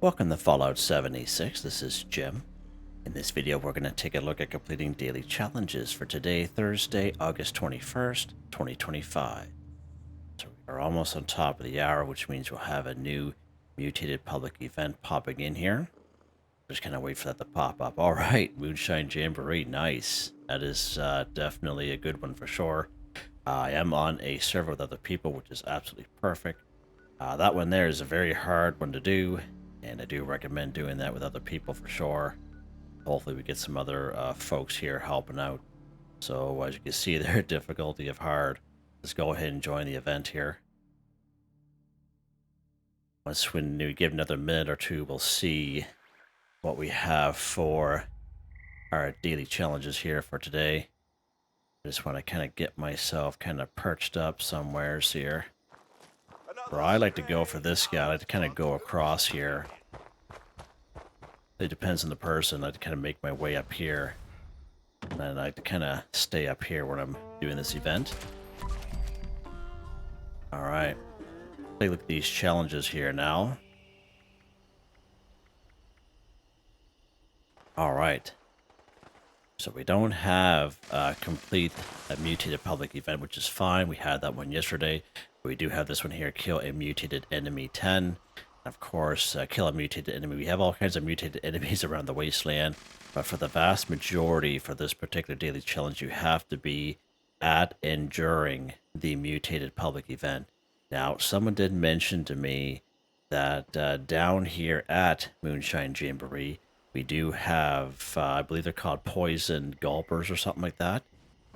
Welcome to Fallout 76. This is Jim. In this video, we're going to take a look at completing daily challenges for today, Thursday, August 21st, 2025. So we are almost on top of the hour, which means we'll have a new mutated public event popping in here. Just kind of wait for that to pop up. All right, Moonshine Jamboree, nice. That is definitely a good one for sure. I am on a server with other people, which is absolutely perfect. That one there is a very hard one to do, and I do recommend doing that with other people for sure. Hopefully we get some other folks here helping out. So as you can see, their difficulty of hard. Let's go ahead and join the event here. Once when we give another minute or two, we'll see what we have for our daily challenges here for today. I just want to kind of get myself kind of perched up somewheres here. Where I like to go for this guy, I like to kind of go across here. It depends on the person. I like to kind of make my way up here. And then I like to kind of stay up here when I'm doing this event. Alright. Take a look at these challenges here now. Alright. So we don't have complete a mutated public event, which is fine. We had that one yesterday. We do have this one here, kill a mutated enemy 10. Of course, kill a mutated enemy. We have all kinds of mutated enemies around the wasteland, but for the vast majority for this particular daily challenge, you have to be at and during the mutated public event. Now, someone did mention to me that down here at Moonshine Jamboree, we do have, I believe they're called poison gulpers or something like that.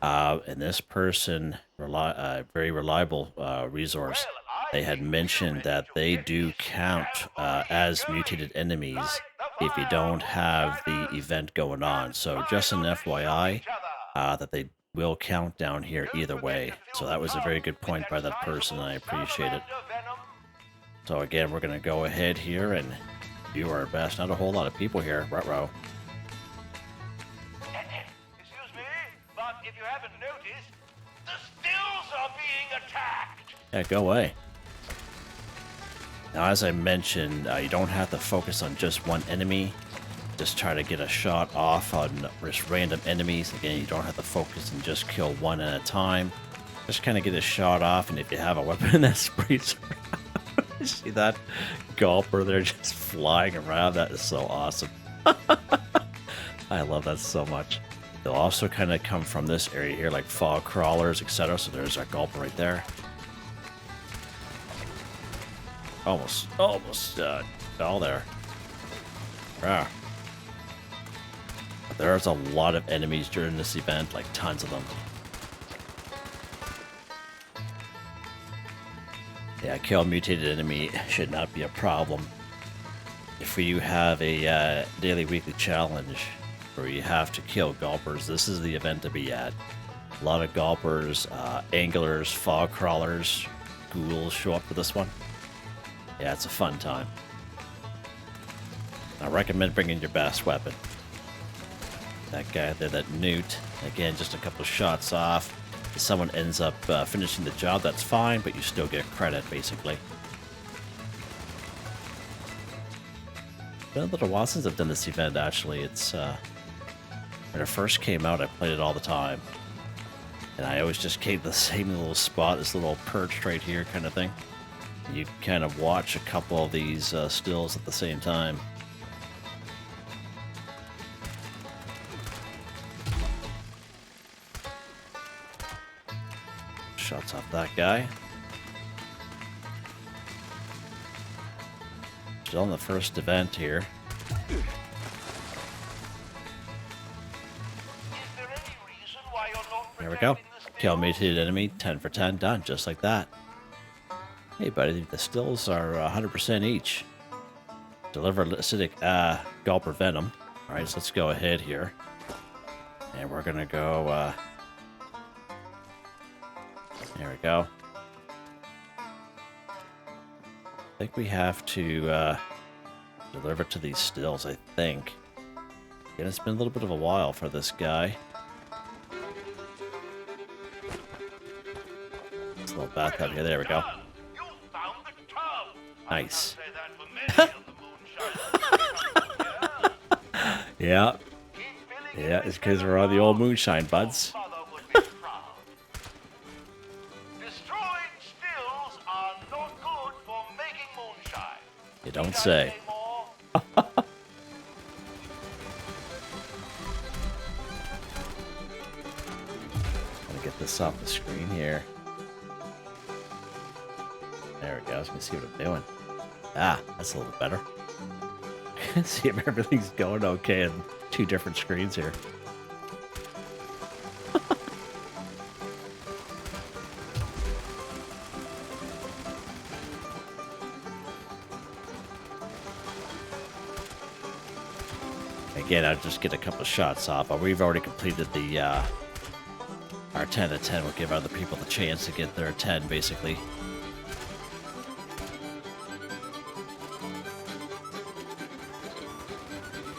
And this person, very reliable resource, they had mentioned that they do count as mutated enemies if you don't have the event going on. So just an FYI, that they will count down here either way. So that was a very good point by that person, and I appreciate it. So again, we're going to go ahead here and do our best. Not a whole lot of people here. Ruh-roh. Excuse me, but if you haven't noticed, the stills are being attacked. Yeah, go away. Now, as I mentioned, you don't have to focus on just one enemy. Just try to get a shot off on just random enemies. Again, you don't have to focus and just kill one at a time. Just kind of get a shot off, and if you have a weapon that sprays around, see that gulper there just flying around? That is so awesome. I love that so much. They'll also kind of come from this area here, like fog crawlers, etc. So there's our gulper right there. Almost all there. Ah. There's a lot of enemies during this event, like tons of them. Yeah, kill a mutated enemy should not be a problem. If you have a daily weekly challenge where you have to kill gulpers, this is the event to be at. A lot of gulpers, anglers, fog crawlers, ghouls show up for this one. Yeah, it's a fun time. I recommend bringing your best weapon. That guy there, that newt, again, just a couple of shots off. If someone ends up finishing the job, that's fine, but you still get credit, basically. It's been a little while since I've done this event, actually. It's, when it first came out, I played it all the time. And I always just came to the same little spot, this little perch right here kind of thing. You kind of watch a couple of these stills at the same time. Shots off that guy. Still on the first event here. There we go. Kill mutated enemy, 10 for 10, done, just like that. Hey buddy, the stills are 100% each. Deliver acidic gulper venom. Alright, so let's go ahead here. And we're gonna go, there we go. I think we have to deliver to these stills, I think. Yeah, it's been a little bit of a while for this guy. It's a little bathtub here, there we go. Nice. Yeah. Keep filling Yeah, every it's because cell we're on the old around. Moonshine, buds. Your mother would be proud. Destroyed stills are not good for making moonshine. You don't Need I say. more? Let me get this off the screen here. There we go. I was gonna see what I'm doing. Ah, that's a little bit better. See if everything's going okay on 2 different screens here. Again, I'll just get a couple of shots off. We've already completed the our 10 to 10. We'll give other people the chance to get their 10, basically.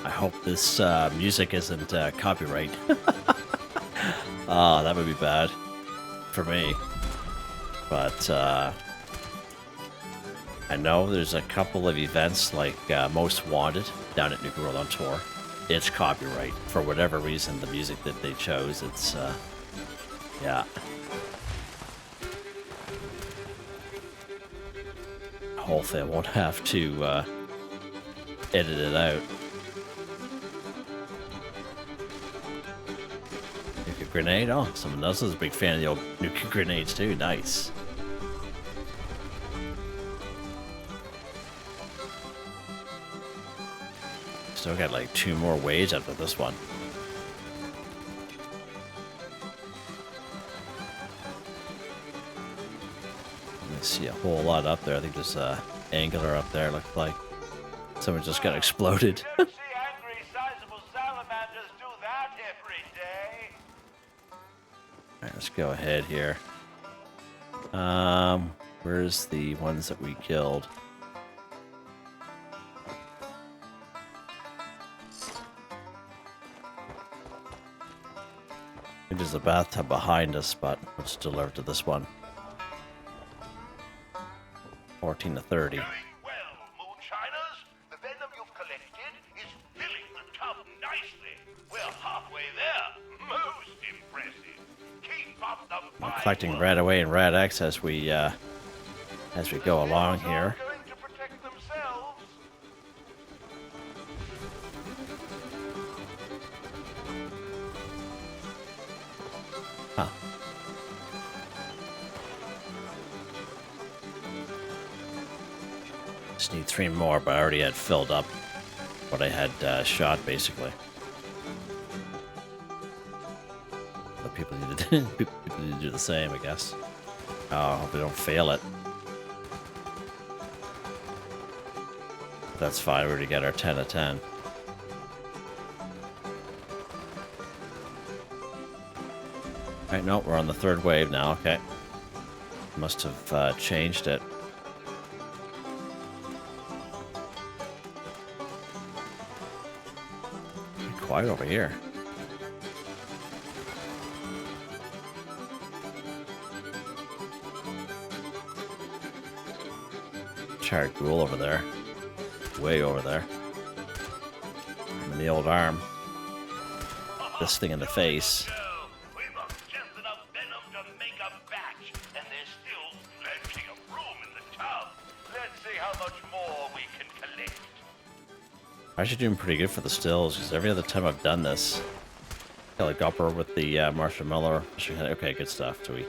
I hope this music isn't copyright. Oh, that would be bad for me. But I know there's a couple of events like Most Wanted down at New World on Tour. It's copyright for whatever reason. The music that they chose, it's yeah. Hopefully, I won't have to edit it out. Nuclear grenade. Oh, someone else is a big fan of the old nuclear grenades too. Nice. Still got like 2 more waves after this one. I see a whole lot up there. I think there's angular up there. Looks like someone just got exploded. Don't see angry, sizable salamanders do that every day. Alright, let's go ahead here. Where's the ones that we killed? There's a bathtub behind us, but let's deliver to this one. 14 to 30. Doing well, moonshiners. The venom you've collected is filling the tub nicely. We're halfway there. Most impressive. Keep up the I'm fine collecting work. RadAway and Rad-X as we go along Stills are here. going to protect themselves. Huh. Just need 3 more, but I already had filled up what I had shot, basically. But people need to people need to do the same, I guess. Oh, I hope we don't fail it. But that's fine. We already got our 10 of 10. Alright, no, we're on the 3rd wave now. Okay. Must have changed it. Pretty quiet over here. Charred Ghoul over there. Way over there. I'm in the old arm. This thing in the face. We've got just enough venom to make a batch, and there's still plenty of room in the tub. Let's see how much more we can collect. I'm actually doing pretty good for the stills, because every other time I've done this, got like upper with the Marshall Miller. Okay, good stuff. So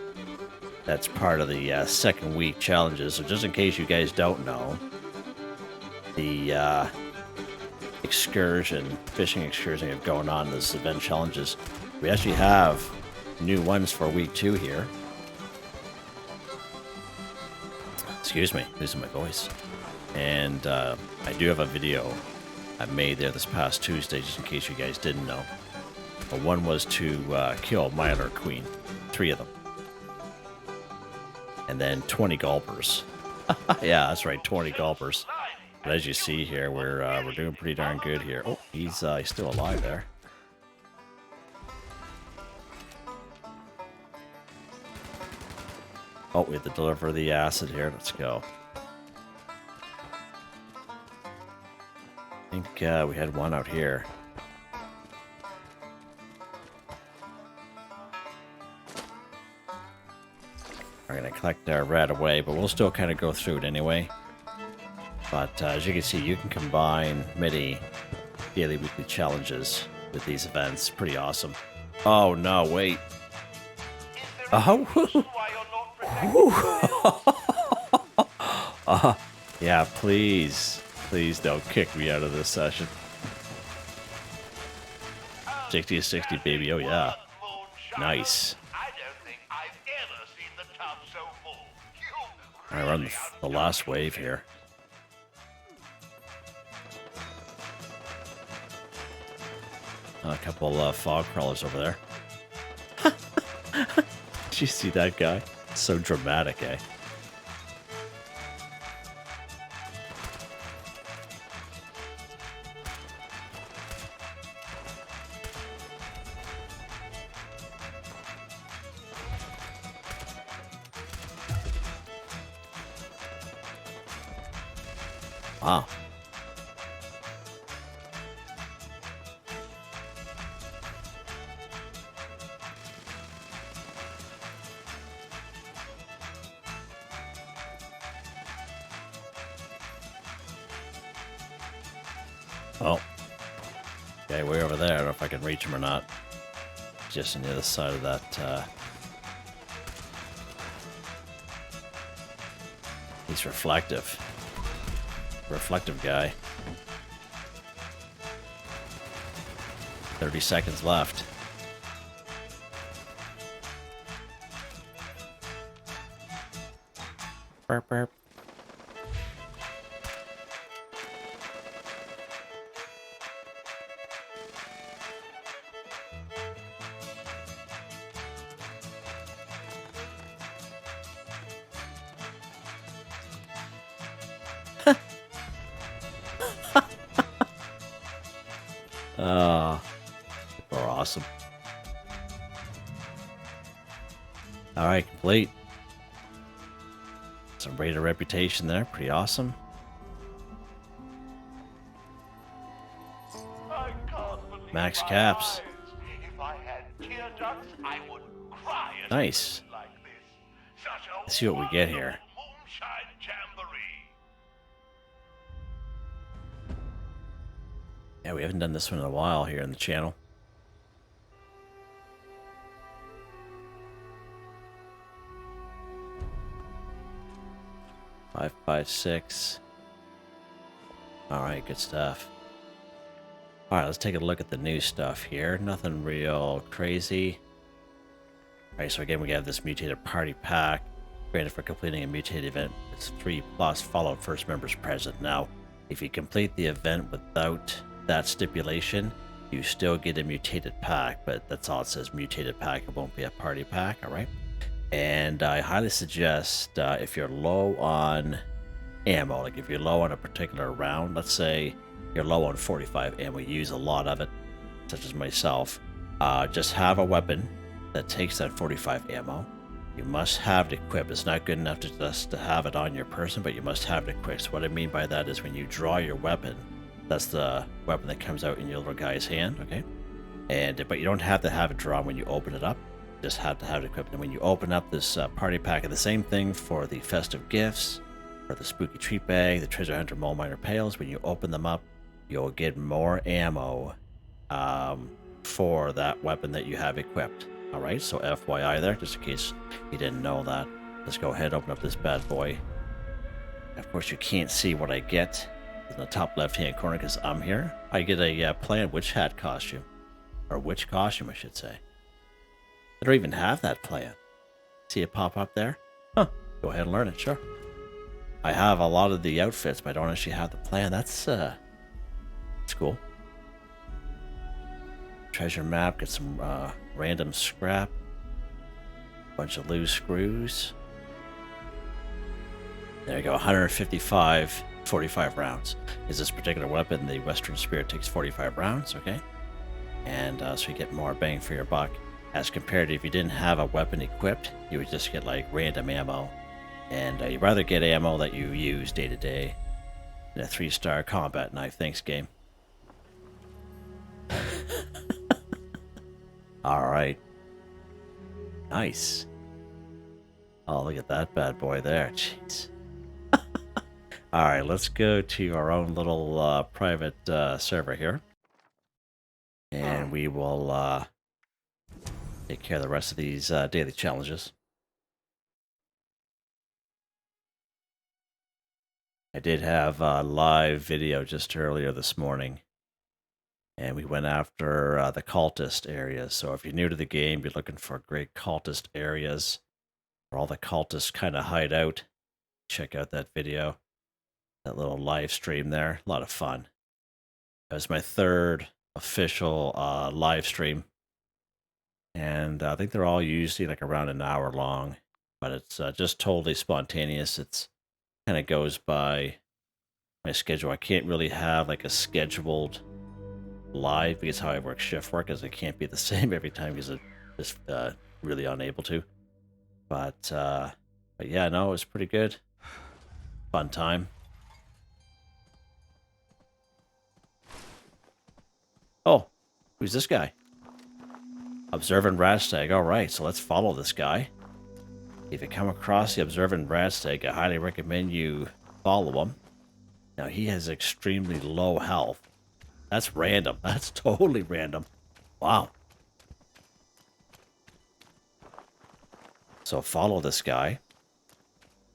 that's part of the 2nd week challenges. So just in case you guys don't know, the fishing excursion we have going on, this event challenges, we actually have new ones for week 2 here. Excuse me, losing my voice. And I do have a video I made there this past Tuesday, just in case you guys didn't know. But one was to kill Mylar Queen, 3 of them. And then 20 gulpers. Yeah, that's right, 20 gulpers. But as you see here, we're doing pretty darn good here. Oh, he's still alive there. Oh, we have to deliver the acid here. Let's go. I think we had one out here. collect our RadAway, but we'll still kind of go through it anyway. But as you can see, you can combine many daily, weekly challenges with these events. Pretty awesome. Oh no, wait. Oh, yeah, please don't kick me out of this session. 60 to 60, baby. Oh yeah, nice. All right, we're on the last wave here. A couple fog crawlers over there. Did you see that guy? So dramatic, eh? Wow. Oh. Okay, way over there. I don't know if I can reach him or not. Just on the other side of that. He's reflective. Reflective guy. 30 seconds left. Burp, burp. People are awesome. Alright, complete. Some rated reputation there, pretty awesome. Max caps. If I had tear ducts, I would cry at Nice. like this. Such a Let's see what we get here. Moonshine Jamboree. Yeah, we haven't done this one in a while here in the channel. Five, 5, 6. All right, good stuff. All right, let's take a look at the new stuff here. Nothing real crazy. All right, so again, we have this mutated party pack. Granted, for completing a mutated event, it's 3+ followed first members present. Now, if you complete the event without that stipulation, you still get a mutated pack, but that's all it says, mutated pack. It won't be a party pack, all right? And I highly suggest if you're low on ammo, like if you're low on a particular round, let's say you're low on 45 ammo, you use a lot of it, such as myself, just have a weapon that takes that 45 ammo. You must have it equipped. It's not good enough to just to have it on your person, but you must have it equipped. So what I mean by that is when you draw your weapon, that's the weapon that comes out in your little guy's hand, okay? But you don't have to have it drawn when you open it up. You just have to have it equipped. And when you open up this party pack, and the same thing for the festive gifts, or the spooky treat bag, the treasure hunter mole miner pails, when you open them up, you'll get more ammo for that weapon that you have equipped. All right, so FYI there, just in case you didn't know that. Let's go ahead and open up this bad boy. Of course, you can't see what I get in the top left-hand corner because I'm here. I get a planned witch hat costume. Or witch costume, I should say. I don't even have that plan. See it pop up there? Huh. Go ahead and learn it, sure. I have a lot of the outfits, but I don't actually have the plan. That's cool. Treasure map, get some random scrap. Bunch of loose screws. There you go, 155, 45 rounds. Is this particular weapon, the Western Spirit takes 45 rounds, okay? And so you get more bang for your buck. As compared to if you didn't have a weapon equipped, you would just get like random ammo. And you'd rather get ammo that you use day to day than a 3-star combat knife. Thanks, game. All right. Nice. Oh, look at that bad boy there. Jeez. All right, let's go to our own little private server here. And we will take care of the rest of these daily challenges. I did have a live video just earlier this morning. And we went after the cultist areas. So if you're new to the game, you're looking for great cultist areas where all the cultists kind of hide out. Check out that video, that little live stream there. A lot of fun. That was my third official live stream. And I think they're all usually like around an hour long, but it's just totally spontaneous. It's kind of goes by my schedule. I can't really have like a scheduled live because how I work shift work is it can't be the same every time because it's just really unable to. But yeah, no, it was pretty good. Fun time. Oh, who's this guy? Observant Radstag. All right, so let's follow this guy. If you come across the Observant Radstag, I highly recommend you follow him. Now, he has extremely low health. That's random. That's totally random. Wow. So follow this guy.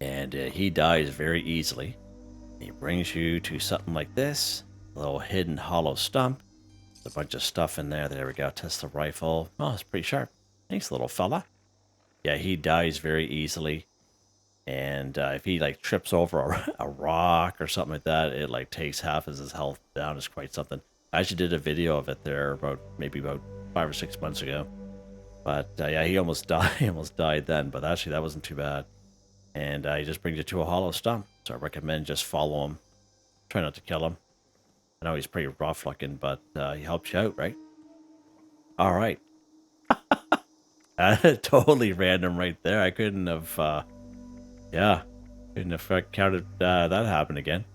And he dies very easily. He brings you to something like this. A little hidden hollow stump. There's a bunch of stuff in there. There we go. Test the rifle. Oh, it's pretty sharp. Thanks, little fella. Yeah, he dies very easily. And if he like trips over a rock or something like that, it like takes half of his health down. It's quite something. I actually did a video of it there maybe about 5 or 6 months ago. But yeah, he almost died. He almost died then. But actually, that wasn't too bad. And he just brings you to a hollow stump. So I recommend just follow him. Try not to kill him. I know he's pretty rough looking, but he helps you out, right? All right. Totally random right there. I couldn't have, yeah, couldn't have counted that happen again.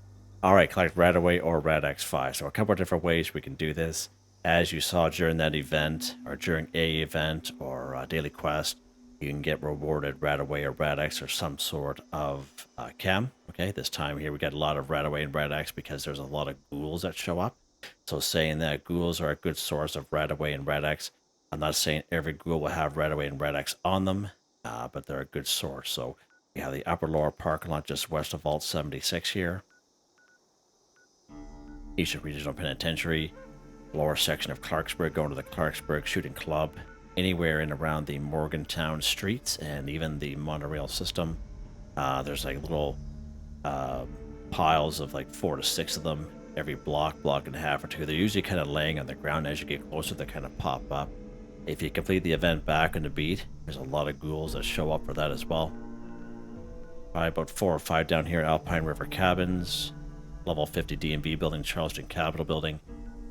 All right, collect RadAway or Rad-X 5. So a couple of different ways we can do this. As you saw during that event, or during a event, or daily quest, you can get rewarded RadAway or Rad-X or some sort of chem. Okay, this time here we got a lot of RadAway and Rad-X because there's a lot of ghouls that show up. So saying that ghouls are a good source of RadAway and Rad-X. I'm not saying every ghoul will have RadAway and Rad-X on them, but they're a good source. So we have the upper lower parking lot just west of Vault 76 here. Eastern Regional Penitentiary, lower section of Clarksburg, going to the Clarksburg Shooting Club, anywhere in around the Morgantown streets and even the monorail system. There's like little piles of like 4 to 6 of them every block and a half or two. They're usually kind of laying on the ground. As you get closer, they kind of pop up. If you complete the event back on the beat, there's a lot of ghouls that show up for that as well. Probably about 4 or 5 down here, Alpine River Cabins, level 50 DMV building, Charleston Capitol building,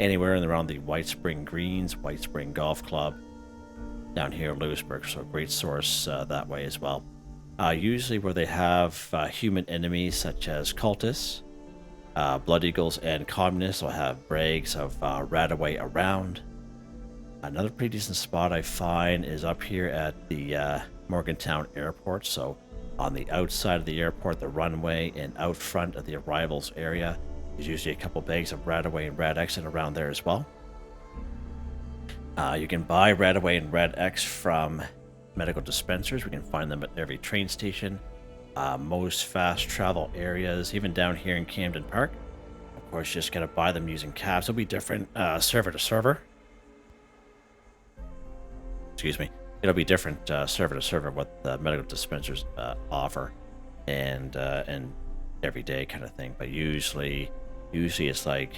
anywhere in and around the White Spring Greens, White Spring Golf Club, down here in Lewisburg, so a great source that way as well. Usually where they have human enemies such as cultists, Blood Eagles, and communists will have brags of RadAway around. Another pretty decent spot I find is up here at the Morgantown Airport, so on the outside of the airport, the runway, and out front of the arrivals area, there's usually a couple bags of RadAway and Rad-X around there as well. You can buy RadAway and Rad-X from medical dispensers. We can find them at every train station, most fast travel areas, even down here in Camden Park. Of course, you just gotta buy them using cabs. It'll be different server to server. Excuse me. It'll be different server to server what the medical dispensers offer, and every day kind of thing. But usually it's like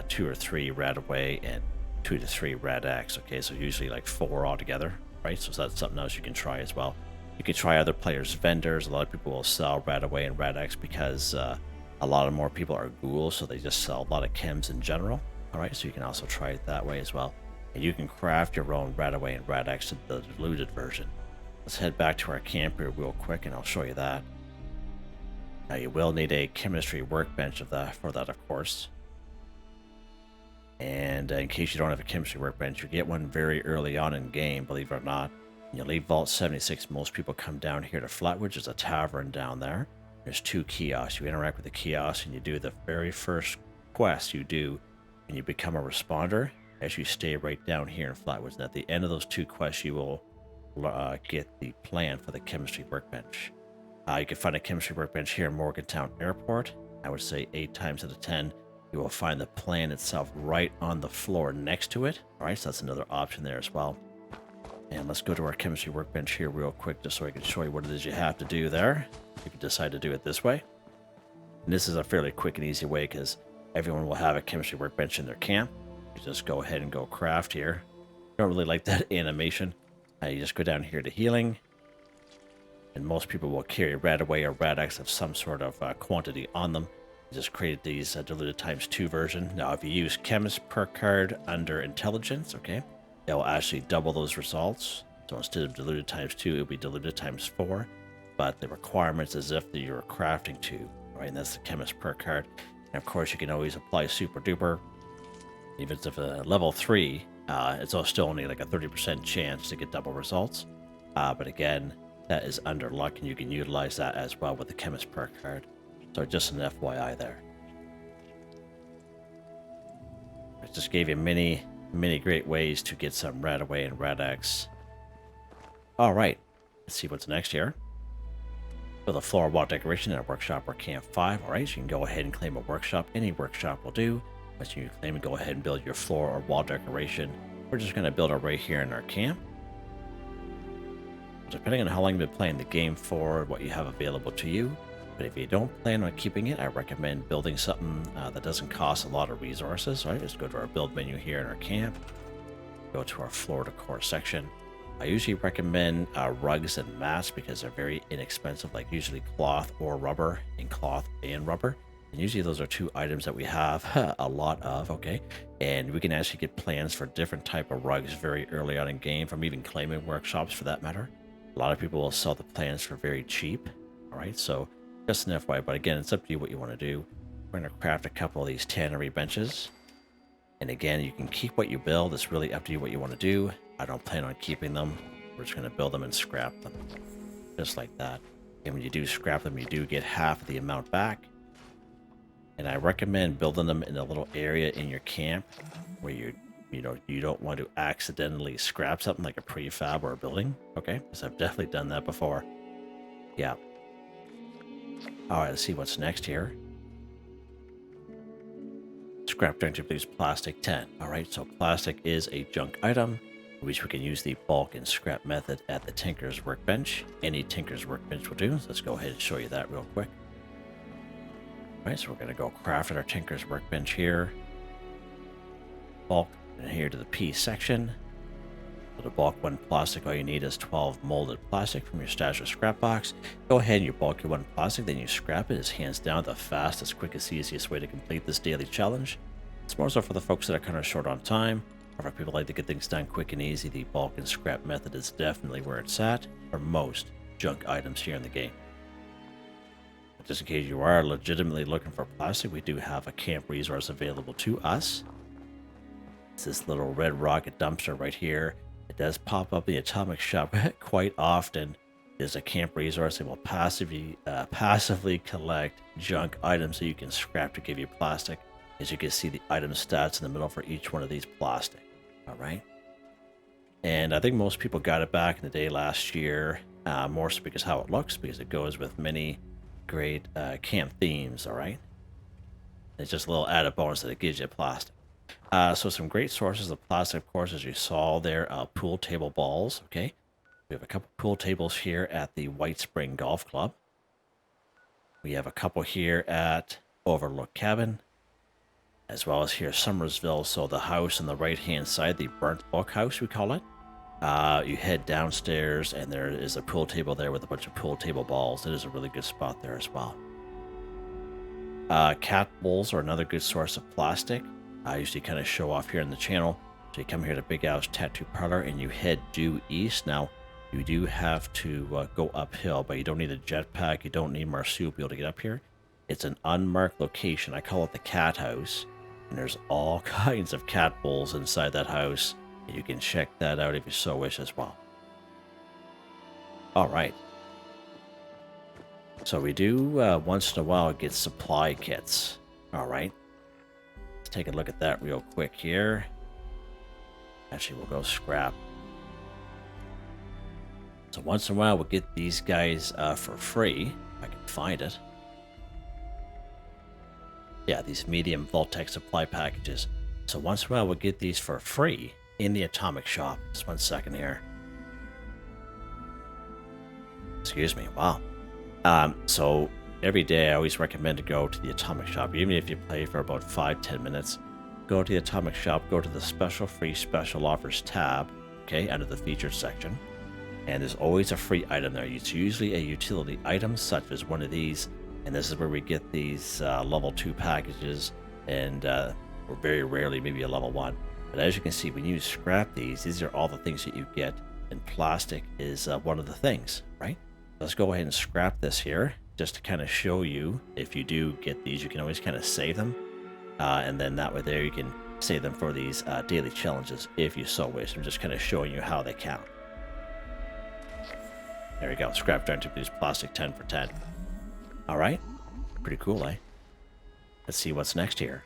2 or 3 RadAway and 2 to 3 Rad-X. Okay, so usually like 4 altogether, right? So that's something else you can try as well. You can try other players' vendors. A lot of people will sell RadAway and Rad-X because a lot of more people are ghouls, so they just sell a lot of chems in general. All right, so you can also try it that way as well. And you can craft your own RadAway and Rad-X to the diluted version. Let's head back to our camp here real quick, and I'll show you that. Now you will need a chemistry workbench for that, of course. And in case you don't have a chemistry workbench, you get one very early on in game, believe it or not. You leave Vault 76, most people come down here to Flatwood. There's a tavern down there. There's 2 kiosks. You interact with the kiosk and you do the very first quest you do, and you become a responder as you stay right down here in Flatwoods. And at the end of those 2 quests, you will get the plan for the chemistry workbench. You can find a chemistry workbench here in Morgantown Airport. I would say 8 times out of 10, you will find the plan itself right on the floor next to it. All right, so that's another option there as well. And let's go to our chemistry workbench here real quick, just so I can show you what it is you have to do there. You can decide to do it this way. And this is a fairly quick and easy way because everyone will have a chemistry workbench in their camp. You just go ahead and go craft here. Don't really like that animation. You just go down here to healing. And most people will carry RadAway or Rad-X of some sort of quantity on them. You just created these diluted times 2 version. Now, if you use Chemist Perk card under Intelligence, okay, it will actually double those results. So instead of diluted times 2, it will be diluted times 4. But the requirements is if you're crafting 2, right? And that's the Chemist Perk card. And of course, you can always apply Super Duper. Even if a level 3, it's still only like a 30% chance to get double results. But again, that is under luck, and you can utilize that as well with the Chemist Perk card. So just an FYI there. I just gave you many great ways to get some RadAway and Rad-X. All right, let's see what's next here. Build a floor wall decoration in a workshop or camp 5. All right, so you can go ahead and claim a workshop. Any workshop will do. Once you claim and go ahead and build your floor or wall decoration, we're just going to build it right here in our camp. Depending on how long you've been playing the game for, what you have available to you. But if you don't plan on keeping it, I recommend building something that doesn't cost a lot of resources. All right, just go to our build menu here in our camp. Go to our floor decor section. I usually recommend rugs and mats because they're very inexpensive, like usually cloth or rubber, and cloth and rubber. And usually those are 2 items that we have a lot of, okay? And we can actually get plans for different type of rugs very early on in game, from even claiming workshops for that matter. A lot of people will sell the plans for very cheap, all right? So just an FYI, but again, it's up to you what you want to do. We're going to craft a couple of these tannery benches. And again, you can keep what you build. It's really up to you what you want to do. I don't plan on keeping them. We're just going to build them and scrap them, just like that. And when you do scrap them, you do get half of the amount back. And I recommend building them in a little area in your camp where you don't want to accidentally scrap something like a prefab or a building, okay? Because I've definitely done that before. Yeah. All right, let's see what's next here. Scrap junk to produce plastic 10. All right, so plastic is a junk item, which we can use the bulk and scrap method at the Tinker's Workbench. Any Tinker's Workbench will do. So let's go ahead and show you that real quick. All right, so we're going to go craft at our Tinker's Workbench here. Bulk, and here to the P section. For the bulk 1 plastic, all you need is 12 molded plastic from your stash or scrap box. Go ahead and you bulk your 1 plastic, then you scrap it. It's hands down the fastest, quickest, easiest way to complete this daily challenge. It's more so for the folks that are kind of short on time, or for people like to get things done quick and easy. The bulk and scrap method is definitely where it's at for most junk items here in the game. Just in case you are legitimately looking for plastic, we do have a camp resource available to us. It's this little red rocket dumpster right here. It does pop up in the atomic shop quite often. There's a camp resource that will passively collect junk items that you can scrap to give you plastic. As you can see, the item stats in the middle for each one of these plastic. All right. And I think most people got it back in the day last year, more so because how it looks, because it goes with many great camp themes. All right. It's just a little added bonus that it gives you plastic. So some great sources of plastic, of course, as you saw there, pool table balls, okay? We have a couple pool tables here at the White Spring Golf Club. We have a couple here at Overlook Cabin, as well as here Summersville, so the house on the right-hand side, the Burnt Book House, we call it. You head downstairs, and there is a pool table there with a bunch of pool table balls. It is a really good spot there as well. Cat bowls are another good source of plastic. I usually kind of show off here on the channel. So you come here to Big Al's Tattoo Parlor and you head due east. Now, you do have to go uphill, but you don't need a jetpack. You don't need Marsupial to be able to get up here. It's an unmarked location. I call it the Cat House. And there's all kinds of cat bowls inside that house. And you can check that out if you so wish as well. All right. So we do once in a while get supply kits. All right. Let's take a look at that real quick here. Actually, we'll go scrap. So once in a while we'll get these guys for free, if I can find it. Yeah, these medium Vault-Tec supply packages. So once in a while we'll get these for free in the Atomic Shop. Just 1 second here. Excuse me, wow. So every day I always recommend to go to the Atomic Shop, even if you play for about 5-10 minutes. Go to the Atomic Shop, go to the Special Free Special Offers tab, okay, under the Featured section. And there's always a free item there. It's usually a utility item, such as one of these. And this is where we get these level 2 packages, and or very rarely maybe a level 1. But as you can see, when you scrap these are all the things that you get, and plastic is one of the things, right? Let's go ahead and scrap this here, just to kind of show you, if you do get these, you can always kind of save them. And then that way there, you can save them for these daily challenges, if you so wish. I'm just kind of showing you how they count. There we go, scrap darn to produce plastic 10 for 10. All right, pretty cool, eh? Let's see what's next here.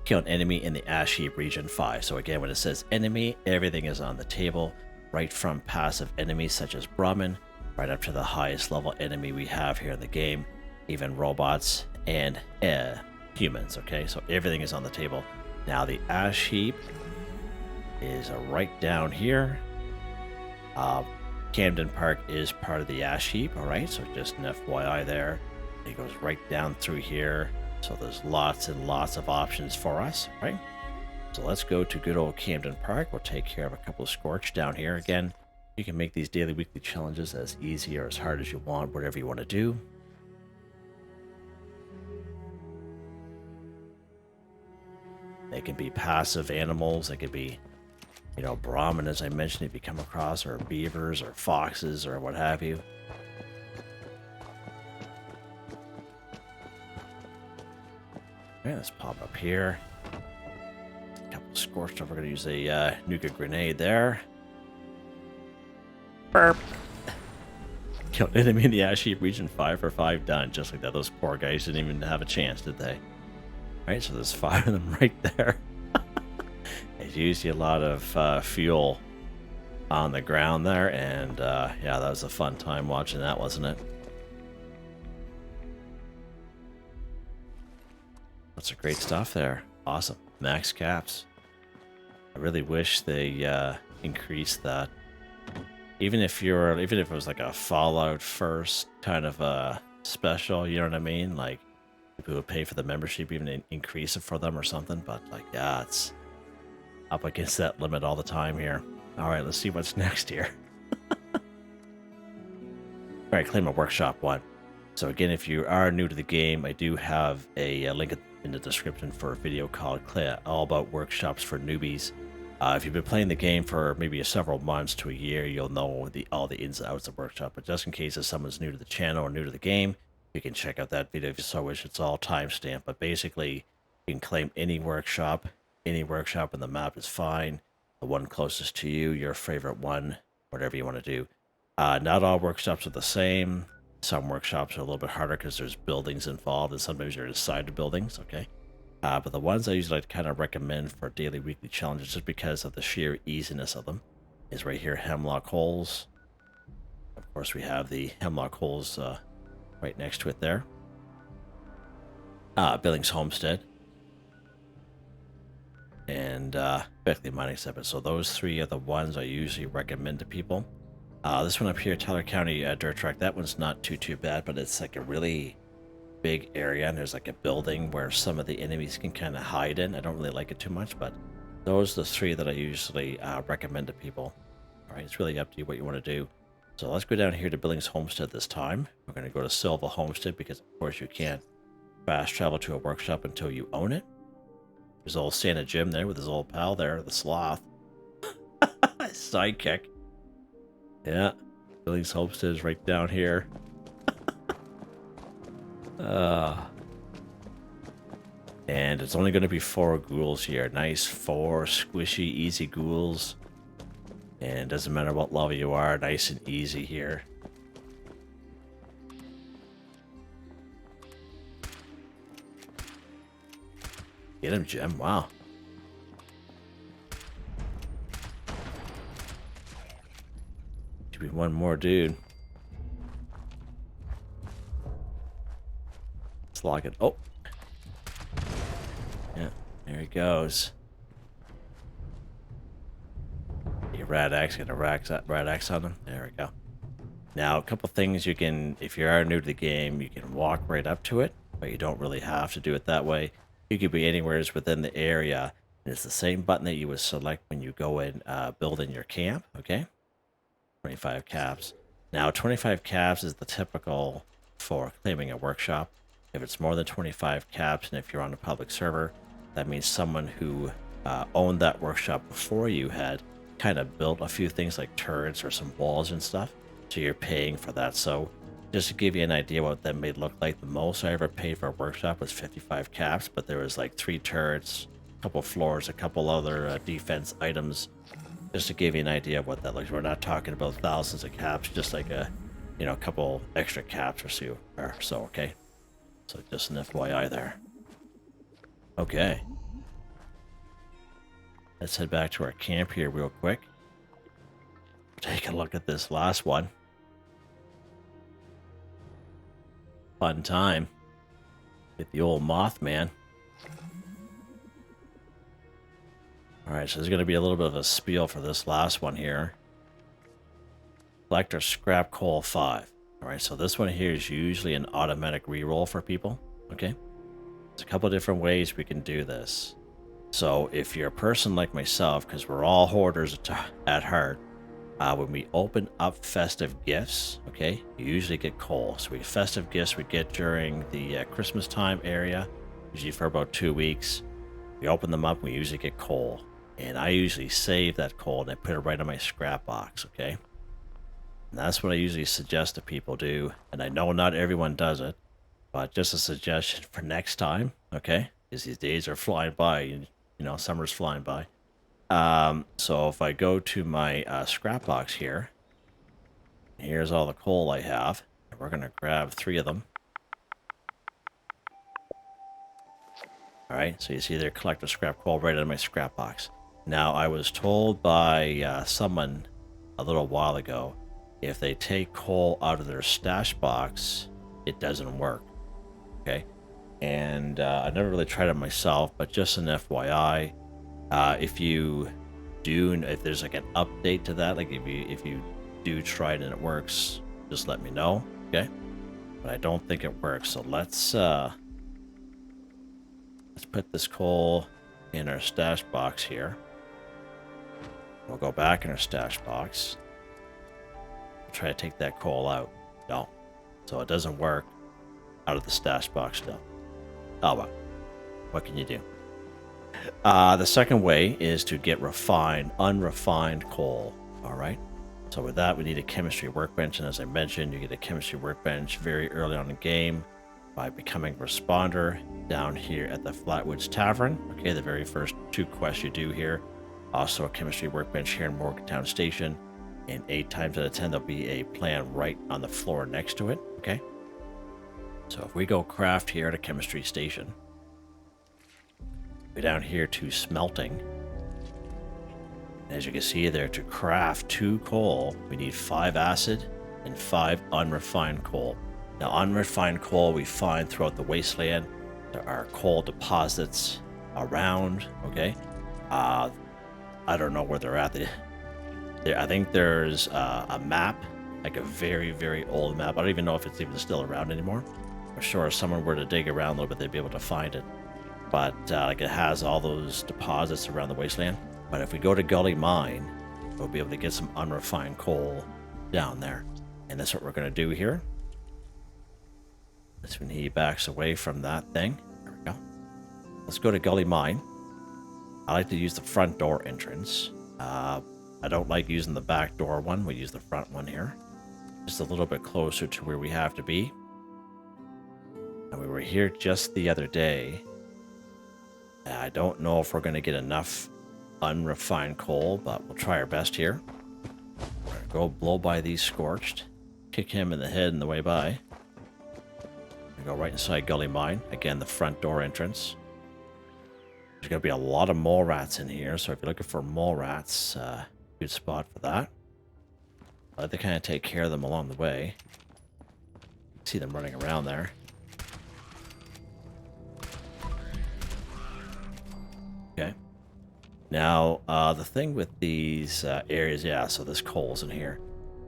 Kill an enemy in the Ash Heap Region 5. So again, when it says enemy, everything is on the table, right from passive enemies such as Brahmin, right up to the highest level enemy we have here in the game, even robots and humans, okay? So everything is on the table. Now the Ash Heap is right down here. Camden Park is part of the Ash Heap, all right? So just an FYI there. It goes right down through here. So there's lots and lots of options for us, right? So let's go to good old Camden Park. We'll take care of a couple of Scorch down here. Again, you can make these daily, weekly challenges as easy or as hard as you want, whatever you want to do. They can be passive animals. They could be, you know, Brahmin, as I mentioned, if you come across, or beavers, or foxes, or what have you. Okay, let's pop up here. A couple of scorched up. We're going to use a nuka grenade there. Burp. Killed enemy in the Ash Heap Region 5 for 5 done. Just like that. Those poor guys didn't even have a chance, did they? Alright, so there's 5 of them right there. There's usually a lot of fuel on the ground there, and yeah, that was a fun time watching that, wasn't it? Lots of great stuff there. Awesome. Max caps. I really wish they increased that. Even if it was like a Fallout first kind of a special, you know what I mean? Like, people would pay for the membership, even increase it for them or something. But like, yeah, it's up against that limit all the time here. All right, let's see what's next here. All right, claim a workshop 1. So again, if you are new to the game, I do have a link in the description for a video called All About Workshops for Newbies. If you've been playing the game for maybe several months to a year, you'll know all the ins and outs of workshop. But just in case if someone's new to the channel or new to the game, you can check out that video if you so wish. It's all timestamped. But basically, you can claim any workshop. Any workshop in the map is fine. The one closest to you, your favorite one, whatever you want to do. Not all workshops are the same. Some workshops are a little bit harder because there's buildings involved, and sometimes you're inside the buildings, okay? But the ones I usually like to kind of recommend for daily, weekly challenges, just because of the sheer easiness of them, is right here, Hemlock Holes. Of course, we have the Hemlock Holes right next to it there. Billings Homestead. And Beckley Mining 7. So those 3 are the ones I usually recommend to people. This one up here, Tyler County Dirt Track, that one's not too bad, but it's like a really big area, and there's like a building where some of the enemies can kind of hide in. I don't really like it too much, but those are the 3 that I usually recommend to people. All right, it's really up to you what you want to do. So let's go down here to Billings Homestead this time. We're going to go to Silva Homestead because, of course, you can't fast travel to a workshop until you own it. There's old Santa Jim there with his old pal there, the sloth. Sidekick. Yeah, Billings Homestead is right down here. And it's only going to be 4 ghouls here. Nice 4 squishy, easy ghouls. And it doesn't matter what level you are, nice and easy here. Get him, Jim. Wow. Should be one more dude. Let's lock it. Oh. Yeah, there he goes. Rad-X, get a Rad-X on them. There we go. Now, a couple things you can, if you are new to the game, you can walk right up to it, but you don't really have to do it that way. You could be anywhere within the area, and it's the same button that you would select when you go in build in your camp, okay? 25 caps. Now, 25 caps is the typical for claiming a workshop. If it's more than 25 caps, and if you're on a public server, that means someone who owned that workshop before you had kind of built a few things like turrets or some walls and stuff, so you're paying for that. So just to give you an idea what that may look like, the most I ever paid for a workshop was 55 caps, but there was like 3 turrets, a couple floors, a couple other defense items, just to give you an idea of what that looks like. We're not talking about thousands of caps, just like a couple extra caps or so, okay? So just an FYI there. Okay. Let's head back to our camp here real quick. Take a look at this last one. Fun time with the old Mothman. Alright, so there's going to be a little bit of a spiel for this last one here. Collector Scrap Coal 5. Alright, so this one here is usually an automatic reroll for people. Okay? There's a couple different ways we can do this. So if you're a person like myself, because we're all hoarders at heart, when we open up festive gifts, okay, you usually get coal. So festive gifts we get during the Christmas time area, usually for about 2 weeks. We open them up, we usually get coal. And I usually save that coal and I put it right in my scrap box, okay? And that's what I usually suggest that people do. And I know not everyone does it, but just a suggestion for next time, okay? Because these days are flying by. Summer's flying by. So if I go to my scrap box here, here's all the coal I have. And we're going to grab 3 of them. Alright, so you see there, collect a scrap coal right out of my scrap box. Now, I was told by someone a little while ago, if they take coal out of their stash box, it doesn't work. Okay? And I never really tried it myself, but just an FYI, if there's like an update to that, like if you do try it and it works, just let me know, okay? But I don't think it works, so let's put this coal in our stash box here. We'll go back in our stash box. We'll try to take that coal out. No, so it doesn't work out of the stash box still. Oh well, what can you do? The second way is to get unrefined coal. All right. So with that, we need a chemistry workbench, and as I mentioned, you get a chemistry workbench very early on in the game by becoming responder down here at the Flatwoods Tavern. Okay, the very first 2 quests you do here. Also a chemistry workbench here in Morgantown Station, and 8 times out of 10 there'll be a plan right on the floor next to it. Okay. So if we go craft here at a chemistry station, go down here to smelting. As you can see there, to craft 2 coal, we need 5 acid and 5 unrefined coal. Now, unrefined coal we find throughout the wasteland. There are coal deposits around, okay? I don't know where they're at. I think there's a map, like a very, very old map. I don't even know if it's even still around anymore. I'm sure if someone were to dig around a little bit, they'd be able to find it. But like it has all those deposits around the wasteland. But if we go to Gully Mine, we'll be able to get some unrefined coal down there. And that's what we're going to do here. That's when he backs away from that thing. There we go. Let's go to Gully Mine. I like to use the front door entrance. I don't like using the back door one. We use the front one here. Just a little bit closer to where we have to be. And we were here just the other day. I don't know if we're going to get enough unrefined coal, but we'll try our best here. Go blow by these scorched. Kick him in the head on the way by. We go right inside Gully Mine. Again, the front door entrance. There's going to be a lot of mole rats in here, so if you're looking for mole rats, good spot for that. I like to kind of take care of them along the way. See them running around there. Okay. Now, the thing with these areas, yeah, so this coal's in here.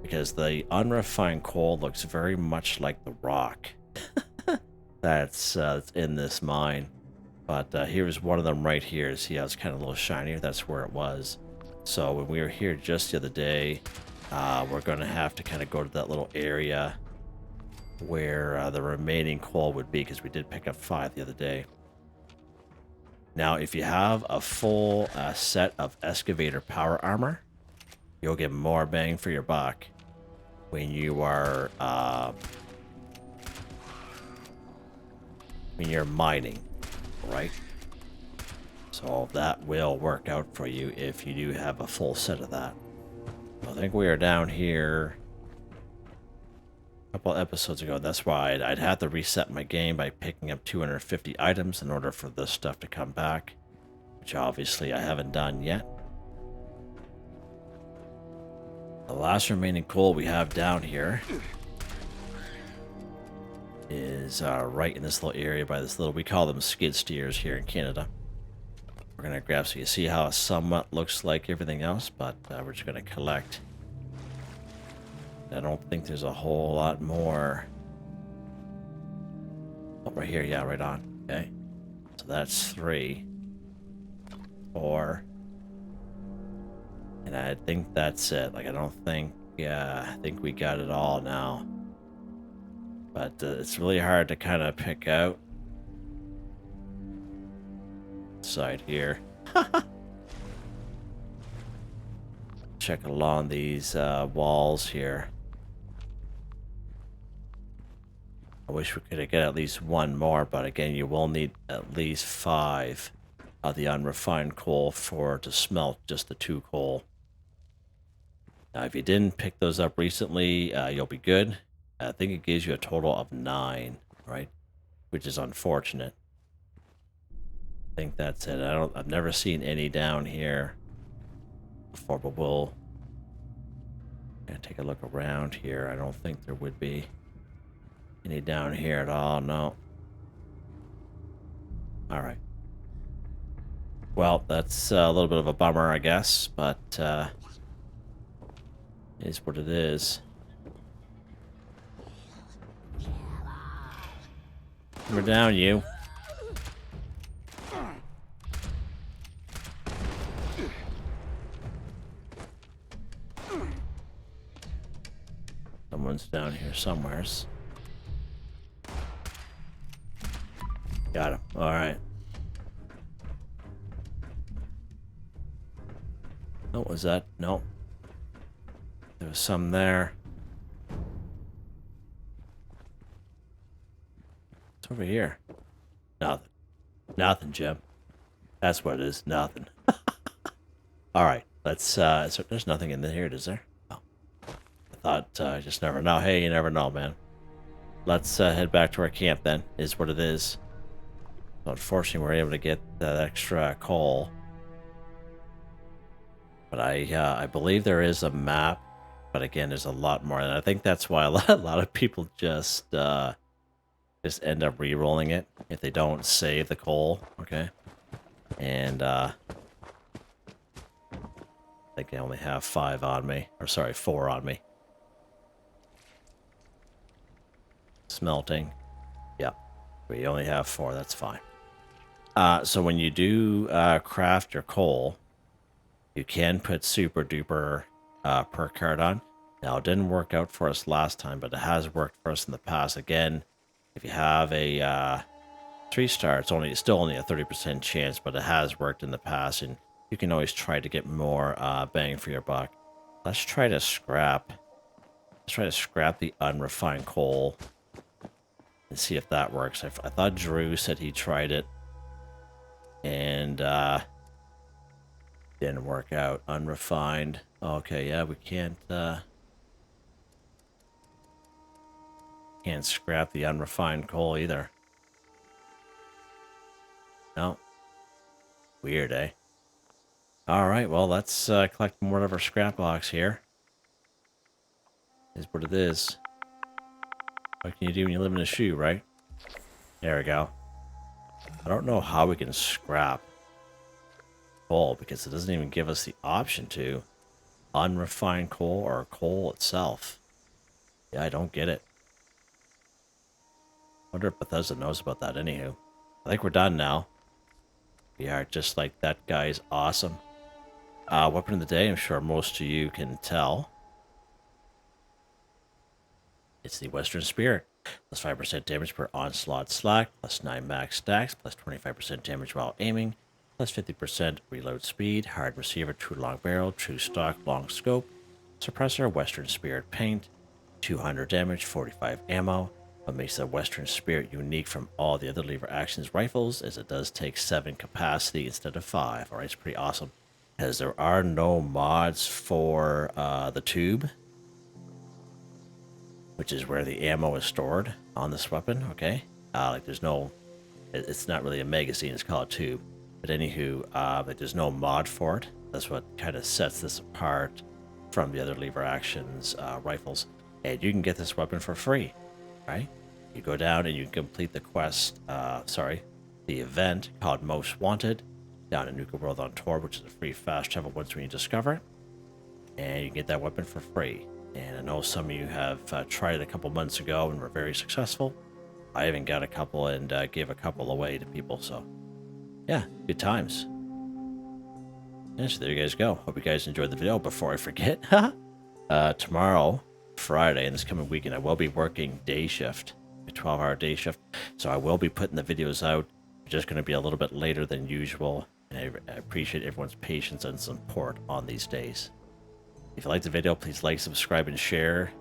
Because the unrefined coal looks very much like the rock that's in this mine. But here's one of them right here. See how it's kind of a little shinier? That's where it was. So when we were here just the other day, we're going to have to kind of go to that little area where the remaining coal would be, because we did pick up 5 the other day. Now, if you have a full set of excavator power armor, you'll get more bang for your buck when you are when you're mining, right? So that will work out for you if you do have a full set of that. I think we are down here a couple episodes ago. That's why I'd have to reset my game by picking up 250 items in order for this stuff to come back, which obviously I haven't done yet. The last remaining coal we have down here is right in this little area by this little, we call them skid steers here in Canada. We're going to grab, so you see how it somewhat looks like everything else, but we're just going to collect. I don't think there's a whole lot more. Oh, right here, yeah, right on. Okay. So that's 3, 4. And I think that's it. Like, I don't think, I think we got it all now. But it's really hard to kind of pick out. Side here. Check along these walls here. I wish we could get at least 1 more, but again, you will need at least 5 of the unrefined coal to smelt just the 2 coal. Now, if you didn't pick those up recently, you'll be good. I think it gives you a total of 9, right? Which is unfortunate. I think that's it. I've never seen any down here before, but we'll take a look around here. I don't think there would be any down here at all. No. All right. Well, that's a little bit of a bummer, I guess, but it is what it is. We're down, you. Someone's down here somewheres. Got him. All right. Oh, was that? No. There was some there. What's over here? Nothing. Nothing, Jim. That's what it is. Nothing. All right. Let's. There's nothing in here, is there? Oh. I thought. I just never know. Hey, you never know, man. Let's head back to our camp then. Is what it is. So unfortunately, we're able to get that extra coal. But I believe there is a map. But again, there's a lot more, and I think that's why a lot of people just end up re-rolling it if they don't save the coal. Okay, and I think I only have 5 on me, or sorry, 4 on me. Smelting, yeah, we only have 4. That's fine. So when you do craft your coal, you can put super duper perk card on. Now, it didn't work out for us last time, but it has worked for us in the past. Again, if you have a 3-star, it's still only a 30% chance, but it has worked in the past, and you can always try to get more bang for your buck. Let's try to scrap. Let's try to scrap the unrefined coal and see if that works. I thought Drew said he tried it, and didn't work out. Unrefined. Okay, yeah, we can't can't scrap the unrefined coal either. No. Weird, eh? Alright, well, let's collect more of our scrap box here. Is what it is. What can you do when you live in a shoe, right? There we go. I don't know how we can scrap coal because it doesn't even give us the option to. Unrefined coal or coal itself. Yeah, I don't get it. Wonder if Bethesda knows about that anywho. I think we're done now. We are just like that guy's awesome. Weapon of the day, I'm sure most of you can tell. It's the Western Spirit. Plus 5% damage per onslaught slack, plus 9 max stacks, plus 25% damage while aiming, plus 50% reload speed, hard receiver, true long barrel, true stock, long scope, suppressor, Western Spirit paint, 200 damage, 45 ammo. What makes the Western Spirit unique from all the other lever actions rifles is it does take 7 capacity instead of 5. Alright, it's pretty awesome. As there are no mods for the tube, which is where the ammo is stored on this weapon, okay? Like there's no, it's not really a magazine, it's called a tube. But anywho, like there's no mod for it. That's what kind of sets this apart from the other lever actions rifles. And you can get this weapon for free, right? You go down and you complete the quest, the event called Most Wanted down in Nuka World on Tour, which is a free fast travel once when you discover it. And you get that weapon for free. And I know some of you have tried it a couple months ago and were very successful. I even got a couple and gave a couple away to people. So, yeah, good times. Yeah, so there you guys go. Hope you guys enjoyed the video. Before I forget, tomorrow, Friday, and this coming weekend, I will be working day shift, a 12-hour day shift. So I will be putting the videos out. Just going to be a little bit later than usual. And I appreciate everyone's patience and support on these days. If you liked the video, please like, subscribe, and share.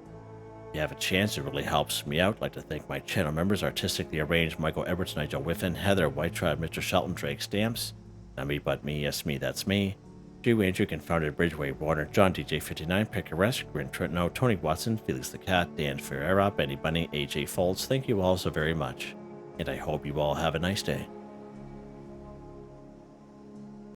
If you have a chance, it really helps me out. I'd like to thank my channel members, Artistically Arranged, Michael Edwards, Nigel Wiffen, Heather, Whitetribe, Mr. Shelton, Drake Stamps, NotMeButMe, Yes Me, That's Me, Drew Andrew, Confoundedbridge, Wade Warner, John DJ59, Picaresque, Grin Trentno, Tony Watson, Felix the Cat, Dan Ferreira, Benny Bunny, AJ Folds. Thank you all so very much, and I hope you all have a nice day.